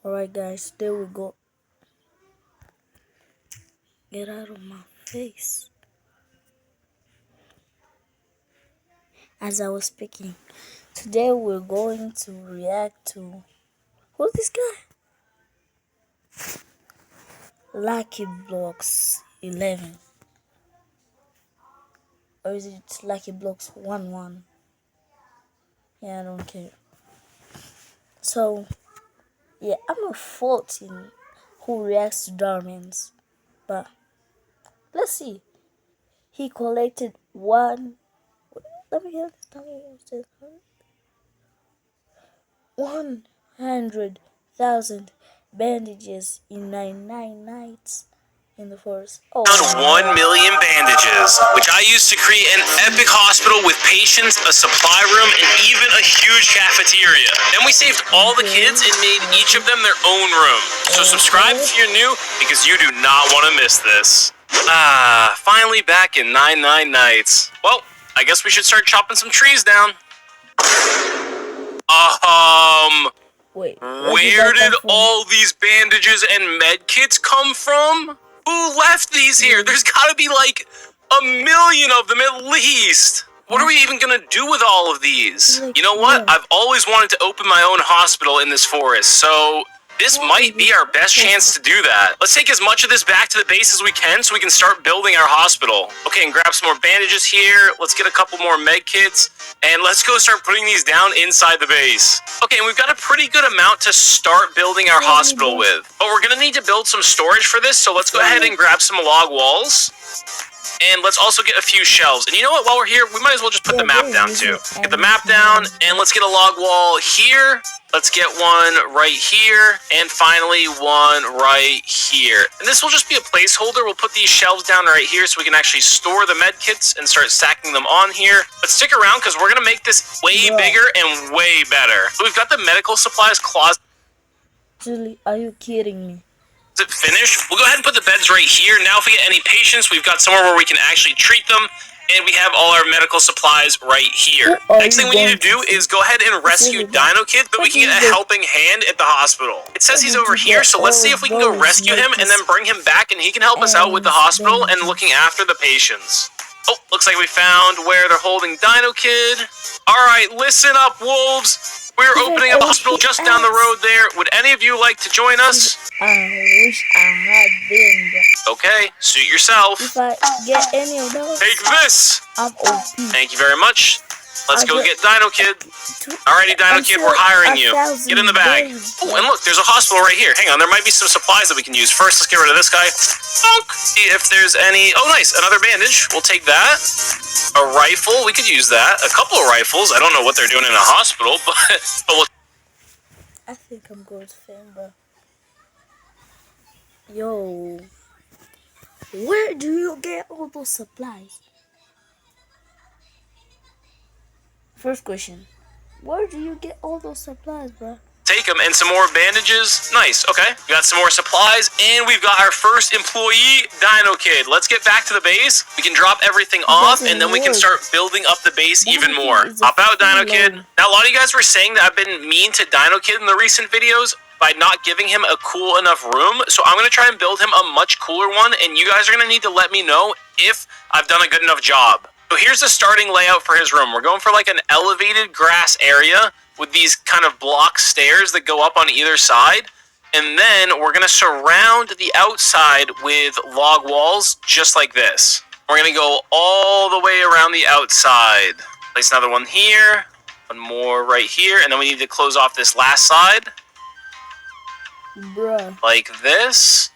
Alright guys, there we go. Get out of my face. As I was speaking, today we're going to react to... Who's this guy? Lucky Blocks 11. Or is it Lucky Blocks 11? Yeah, I don't care. So, yeah, I'm not faulting who reacts to Darwin's. But, let's see. He collected let me get this. 100,000 bandages in 99 nights in the forest. Oh, Around 1 million bandages, which I used to create an epic hospital with patients, a supply room, and even a huge cafeteria. Then we saved all the kids and made each of them their own room. So subscribe if you're new, because you do not want to miss this. Finally back in 99 nights. Well, I guess we should start chopping some trees down. Wait, where did all these bandages and med kits come from? Who left these here? There's gotta be like 1 million of them at least. What are we even gonna do with all of these? You know what? I've always wanted to open my own hospital in this forest, so this might be our best chance to do that. Let's take as much of this back to the base as we can so we can start building our hospital. Okay, and grab some more bandages here. Let's get a couple more med kits. And let's go start putting these down inside the base. Okay, and we've got a pretty good amount to start building our hospital with. But we're gonna need to build some storage for this, so let's go ahead and grab some log walls. And let's also get a few shelves. And you know what, while we're here, we might as well just put the map down too. Get the map down, and let's get a log wall here. Let's get one right here, and finally one right here. And this will just be a placeholder. We'll put these shelves down right here so we can actually store the med kits and start stacking them on here. But stick around, because we're gonna make this way bigger and way better. So we've got the medical supplies closet. Julie, are you kidding me? Is it finished? We'll go ahead and put the beds right here. Now if we get any patients, we've got somewhere where we can actually treat them. And we have all our medical supplies right here. Next thing we need to do is go ahead and rescue Dino Kid so we can get a helping hand at the hospital. It says he's over here, so let's see if we can go rescue him and then bring him back, and he can help us out with the hospital and looking after the patients. Oh, looks like we found where they're holding Dino Kid. Alright, listen up, wolves. We're opening up a hospital just down the road there. Would any of you like to join us? I wish I had been there. Okay, suit yourself. If I get any of those, take this. I'm OP. Thank you very much. Let's go get Dino Kid. Alrighty, Dino Kid, we're hiring you. Get in the bag. Oh, and look, there's a hospital right here. Hang on, there might be some supplies that we can use. First, let's get rid of this guy. See if there's any... Oh, nice, another bandage. We'll take that. A rifle, we could use that. A couple of rifles. I don't know what they're doing in a hospital, but we'll... I think I'm going to film, bro. Yo. Where do you get all those supplies? First question. Where do you get all those supplies, bro? Take them, and some more bandages. Nice, okay. We got some more supplies, and we've got our first employee, Dino Kid. Let's get back to the base. We can drop everything off, and then we can start building up the base even more. Hop out, Dino Kid. Now, a lot of you guys were saying that I've been mean to Dino Kid in the recent videos by not giving him a cool enough room, so I'm going to try and build him a much cooler one, and you guys are going to need to let me know if I've done a good enough job. So here's the starting layout for his room. We're going for like an elevated grass area with these kind of block stairs that go up on either side. And then we're going to surround the outside with log walls just like this. We're going to go all the way around the outside. Place another one here, one more right here, and then we need to close off this last side. Bruh. Like this.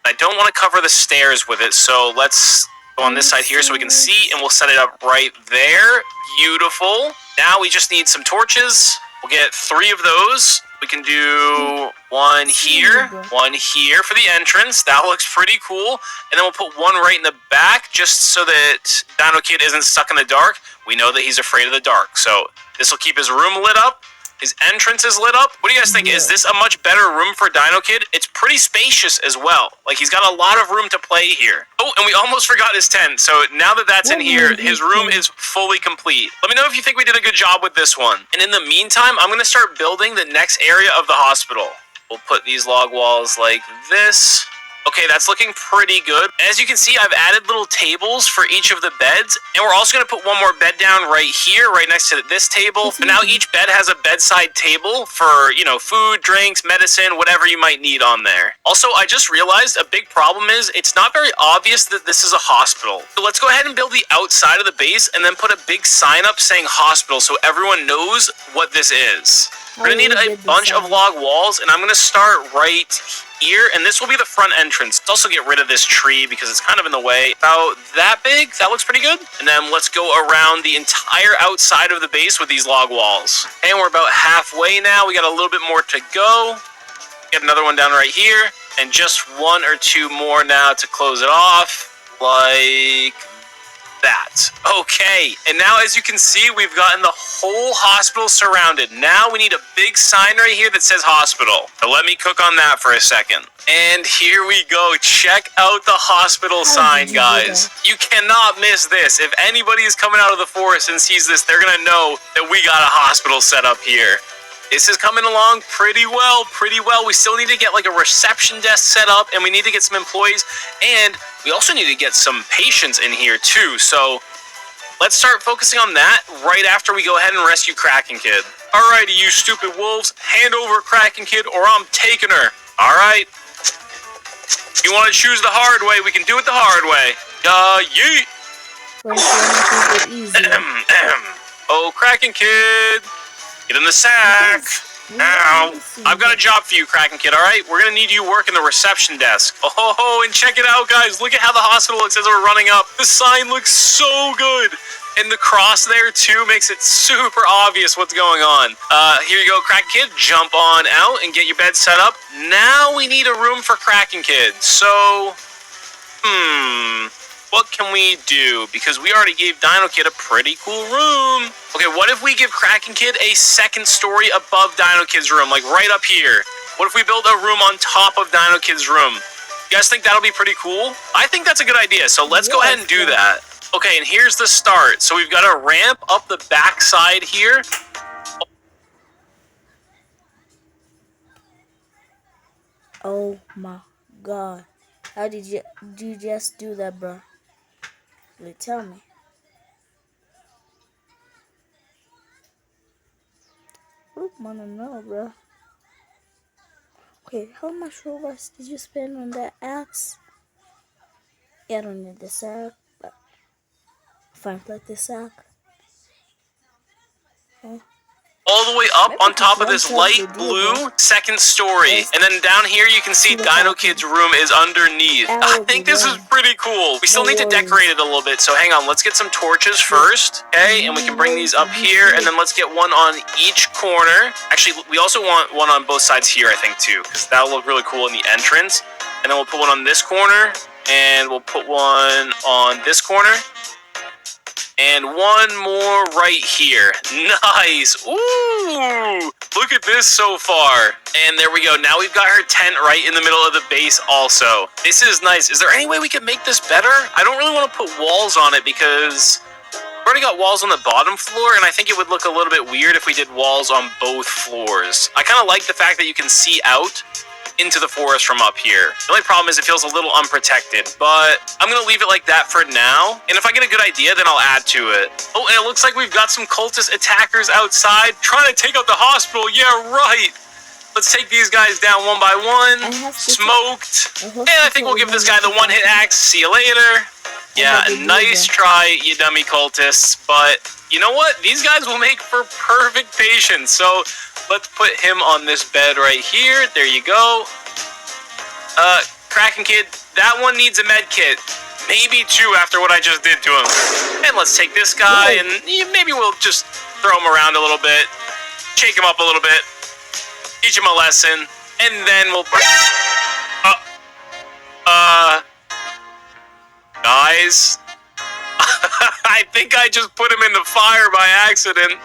I don't want to cover the stairs with it, so let's go on this side here so we can see, and we'll set it up right there. Beautiful. Now we just need some torches. We'll get 3 of those. We can do one here for the entrance. That looks pretty cool. And then we'll put one right in the back just so that Dino Kid isn't stuck in the dark. We know that he's afraid of the dark, so this will keep his room lit up. His entrance is lit up. What do you guys think? Yeah. Is this a much better room for Dino Kid? It's pretty spacious as well. Like, he's got a lot of room to play here. Oh, and we almost forgot his tent. So now that that's in here, his room is fully complete. Let me know if you think we did a good job with this one. And in the meantime, I'm going to start building the next area of the hospital. We'll put these log walls like this. Okay, that's looking pretty good. As you can see, I've added little tables for each of the beds, and we're also going to put one more bed down right here, right next to this table. And now each bed has a bedside table for, you know, food, drinks, medicine, whatever you might need on there. Also, I just realized a big problem is it's not very obvious that this is a hospital. So let's go ahead and build the outside of the base and then put a big sign up saying hospital so everyone knows what this is. We're going to need a bunch of log walls, and I'm going to start right here, and this will be the front entrance. Let's also get rid of this tree because it's kind of in the way. About that big. That looks pretty good. And then let's go around the entire outside of the base with these log walls. And we're about halfway now. We got a little bit more to go. Get another one down right here, and just one or two more now to close it off, like that. Okay, and now as you can see, we've gotten the whole hospital surrounded. Now we need a big sign right here that says hospital. So let me cook on that for a second. And here we go. Check out the hospital sign, guys. You cannot miss this. If anybody is coming out of the forest and sees this, they're gonna know that we got a hospital set up here. This is coming along pretty well, We still need to get like a reception desk set up, and we need to get some employees, and we also need to get some patients in here too. So let's start focusing on that right after we go ahead and rescue Kraken Kid. Alrighty, you stupid wolves, hand over Kraken Kid or I'm taking her. Alright. If you want to choose the hard way, we can do it the hard way. Yeet. Oh, Kraken Kid. Get in the sack. Ow. I've got a job for you, Kraken Kid, alright? We're gonna need you working the reception desk. Oh, and check it out, guys. Look at how the hospital looks as we're running up. The sign looks so good. And the cross there, too, makes it super obvious what's going on. Here you go, Kraken Kid. Jump on out and get your bed set up. Now we need a room for Kraken Kid. So, what can we do? Because we already gave Dino Kid a pretty cool room. Okay, what if we give Kraken Kid a second story above Dino Kid's room, like right up here? What if we build a room on top of Dino Kid's room? You guys think that'll be pretty cool? I think that's a good idea, so let's go ahead and do that. Okay, and here's the start. So we've got a ramp up the back side here. Oh my god. How did you just do that, bro? Like, tell me. I wanna know, bro. Okay, how much Robux did you spend on that axe? Yeah, I don't need the sack, but fine, like the sack. Okay. All the way up on top of this light blue second story. And then down here you can see Dino Kid's room is underneath. I think this is pretty cool. We still need to decorate it a little bit, so hang on. Let's get some torches first, okay? And we can bring these up here, and then let's get one on each corner. Actually, we also want one on both sides here, I think, too, because that'll look really cool in the entrance. And then we'll put one on this corner, and we'll put one on this corner. And one more right here. Nice. Ooh, look at this so far. And there we go. Now we've got her tent right in the middle of the base also. This is nice. Is there any way we can make this better? I don't really want to put walls on it because we've already got walls on the bottom floor, and I think it would look a little bit weird if we did walls on both floors. I kind of like the fact that you can see out into the forest from up here. The only problem is it feels a little unprotected, but I'm gonna leave it like that for now. And if I get a good idea, then I'll add to it. Oh, and it looks like we've got some cultist attackers outside trying to take out the hospital. Yeah, right. Let's take these guys down one by one. Smoked. And I think we'll give this guy the one-hit axe. See you later. Yeah, nice try, you dummy cultists. But you know what? These guys will make for perfect patients. So let's put him on this bed right here. There you go. Kraken Kid, that one needs a med kit. Maybe two after what I just did to him. And let's take this guy and maybe we'll just throw him around a little bit. Shake him up a little bit. Teach him a lesson. And then we'll... Guys... I think I just put him in the fire by accident.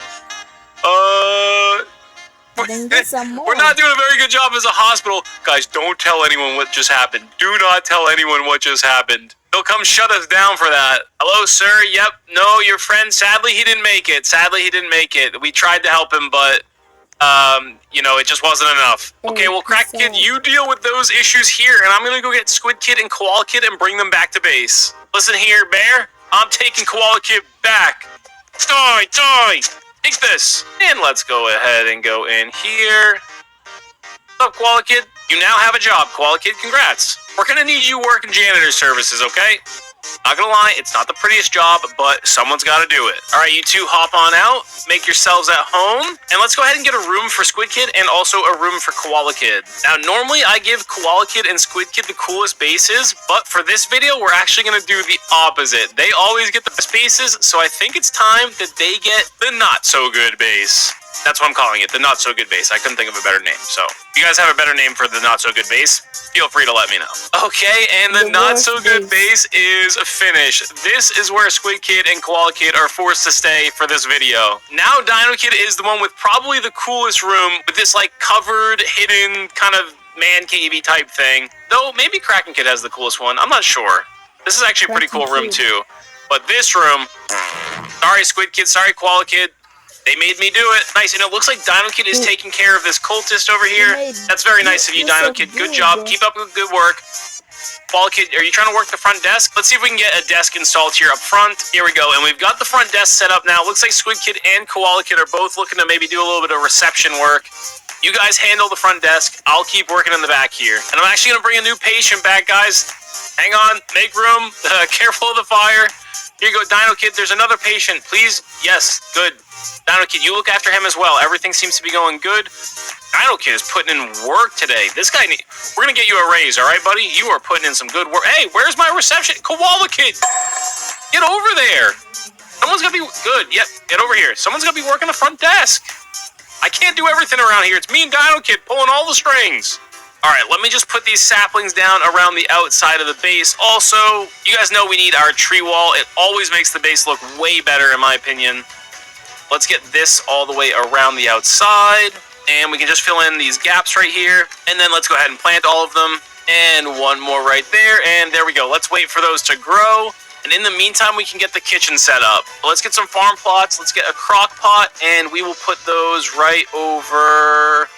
Then get some more. We're not doing a very good job as a hospital. Guys, don't tell anyone what just happened. Do not tell anyone what just happened. They'll come shut us down for that. Hello, sir. Yep. No, your friend, sadly, he didn't make it. We tried to help him, but, you know, it just wasn't enough. Okay, well, Kraken Kid, you deal with those issues here, and I'm gonna go get Squid Kid and Koala Kid and bring them back to base. Listen here, Bear. I'm taking Koala Kid back. Die! Take this. And let's go ahead and go in here. What's up, Koala Kid? You now have a job, Koala Kid. Congrats. We're gonna need you working janitor services, okay? Not gonna lie, it's not the prettiest job, but someone's gotta do it. Alright, you two hop on out, make yourselves at home, and let's go ahead and get a room for Squid Kid and also a room for Koala Kid. Now, normally I give Koala Kid and Squid Kid the coolest bases, but for this video, we're actually gonna do the opposite. They always get the best bases, so I think it's time that they get the not-so-good base. That's what I'm calling it, the not-so-good base. I couldn't think of a better name, so if you guys have a better name for the not-so-good base, feel free to let me know. Okay, and the not-so-good base is finished. This is where Squid Kid and Koala Kid are forced to stay for this video. Now, Dino Kid is the one with probably the coolest room with this, like, covered, hidden, kind of man cavey type thing. Though, maybe Kraken Kid has the coolest one. I'm not sure. This is actually a pretty cool room, too. But this room... Sorry, Squid Kid. Sorry, Koala Kid. They made me do it. Nice. And it looks like Dino Kid is taking care of this cultist over here. That's very nice of you, Dino Kid. Good job. Keep up with good work. Koala Kid, are you trying to work the front desk? Let's see if we can get a desk installed here up front. Here we go. And we've got the front desk set up now. Looks like Squid Kid and Koala Kid are both looking to maybe do a little bit of reception work. You guys handle the front desk. I'll keep working in the back here. And I'm actually going to bring a new patient back, guys. Hang on. Make room. Careful of the fire. Here you go, Dino Kid. There's another patient. Please. Yes. Good. Dino Kid, you look after him as well. Everything seems to be going good. Dino Kid is putting in work today. This guy, we're going to get you a raise, all right, buddy? You are putting in some good work. Hey, where's my reception? Koala Kid, get over there. Someone's going to be good. Yep, get over here. Someone's going to be working the front desk. I can't do everything around here. It's me and Dino Kid pulling all the strings. All right, let me just put these saplings down around the outside of the base. Also, you guys know we need our tree wall. It always makes the base look way better, in my opinion. Let's get this all the way around the outside, and we can just fill in these gaps right here, and then let's go ahead and plant all of them, and one more right there, and there we go. Let's wait for those to grow, and in the meantime, we can get the kitchen set up. Let's get some farm plots, let's get a crock pot, and we will put those right over...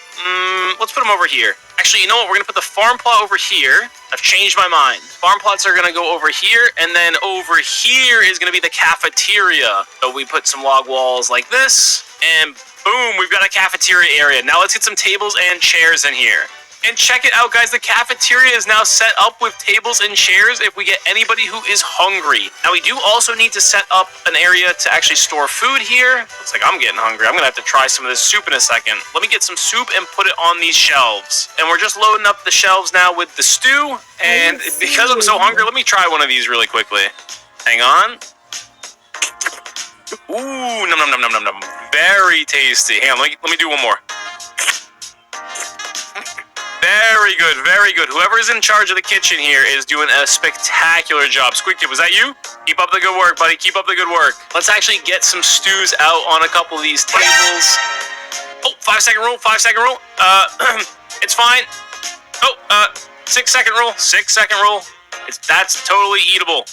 let's put them over here. Actually, you know what? We're going to put the farm plot over here. I've changed my mind. Farm plots are going to go over here, and then over here is going to be the cafeteria. So we put some log walls like this, and boom, we've got a cafeteria area. Now let's get some tables and chairs in here. And check it out, guys. The cafeteria is now set up with tables and chairs if we get anybody who is hungry. Now, we do also need to set up an area to actually store food here. Looks like I'm getting hungry. I'm going to have to try some of this soup in a second. Let me get some soup and put it on these shelves. And we're just loading up the shelves now with the stew. And because I'm so hungry, let me try one of these really quickly. Hang on. Ooh, nom nom nom nom nom nom. Very tasty. Hang on, let me do one more. Very good, very good. Whoever is in charge of the kitchen here is doing a spectacular job. Squid Kid, was that you? Keep up the good work, buddy. Keep up the good work. Let's actually get some stews out on a couple of these tables. Oh, 5-second rule, 5-second rule. It's fine. Oh, 6-second rule, 6-second rule. That's totally eatable.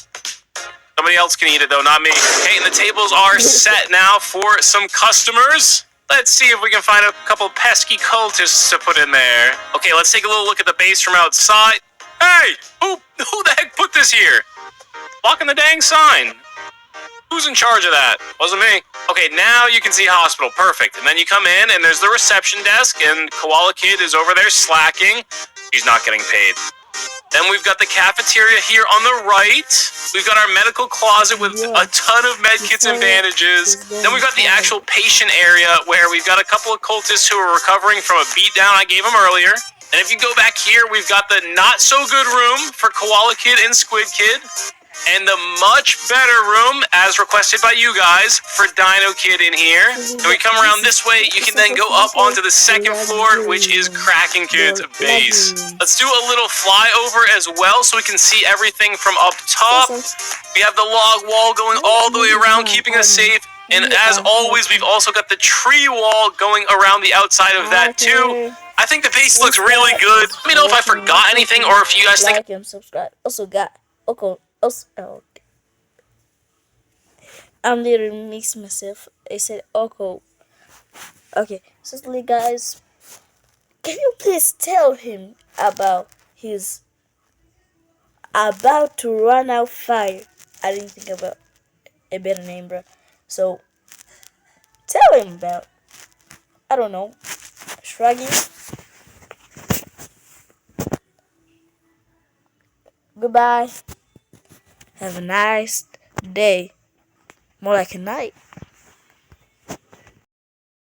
Somebody else can eat it, though, not me. Okay, and the tables are set now for some customers. Let's see if we can find a couple pesky cultists to put in there. Okay, let's take a little look at the base from outside. Hey! Who the heck put this here? Blocking the dang sign. Who's in charge of that? Wasn't me. Okay, now you can see hospital. Perfect. And then you come in, and there's the reception desk, and Koala Kid is over there slacking. He's not getting paid. Then we've got the cafeteria here on the right. We've got our medical closet with a ton of med kits and bandages. Then we've got the actual patient area where we've got a couple of cultists who are recovering from a beatdown I gave them earlier. And if you go back here, we've got the not-so-good room for Koala Kid and Squid Kid. And the much better room, as requested by you guys, for Dino Kid in here. And we come around this way, you can then go up onto the second floor, which is Kraken Kid's base. Let's do a little flyover as well, so we can see everything from up top. We have the log wall going all the way around, keeping us safe. And Yeah, as always, we've also got the tree wall going around the outside of that too. I think the base looks really good. Let me know if I forgot anything or if you guys think... Like and subscribe. Also got Oko. Also, I'm literally mix myself. I said Oko. Okay, certainly guys, can you please tell him about his about to run out fire? I didn't think about a better name, bro. So tell him about, I don't know, shrugging. Goodbye. Have a nice day. More like a night.